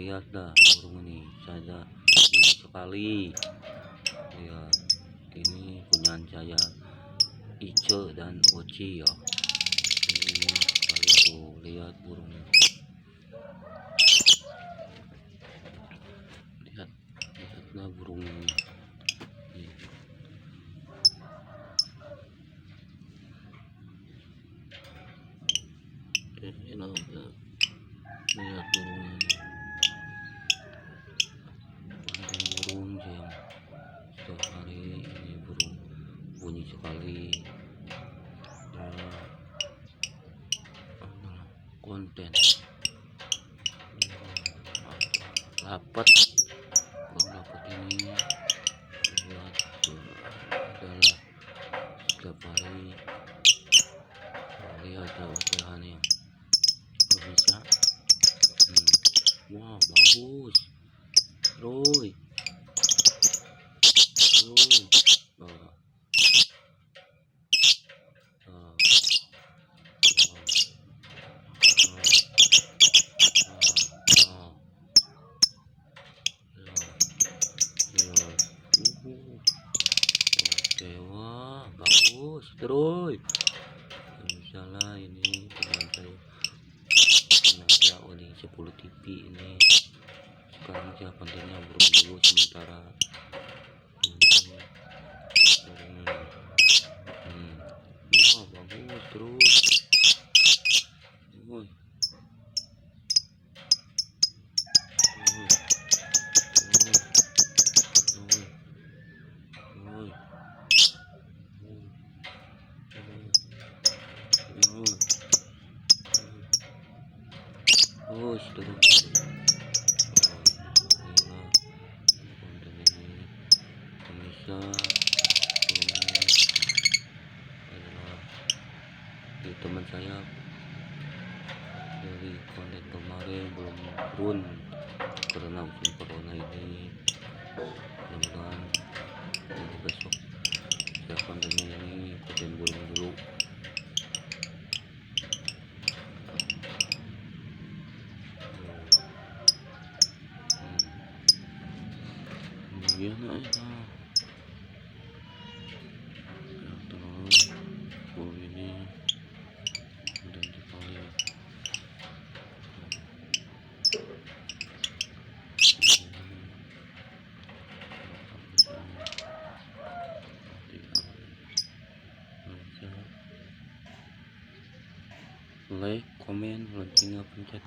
lihat dah burung ini saya ini sekali. Lihat, ini punya saya Ice dan Oci ya. Ini sekali tuh, lihat burungnya. Lihatlah burung ini. Lihat burungnya ini. Burung yang setiap hari ini burung bunyi sekali. Konten dapat ini. Lihat adalah setiap hari. Lihat udahannya bisa. Wah, bagus Roy. Dewa bagus terus. Misalnya ini dengan saya tenaga Oli 10 TV ini. Sekarang saya kontennya burung dulu sementara. Ya bagus terus. Terus konten ini bisa adalah di teman saya dari konten kemarin belum turun karena musim corona ini. Mudah-mudahan besok saya kontennya ini konten burung dulu. Iya nak terus burung ini dan sekali like, komen, loncengnya pencet.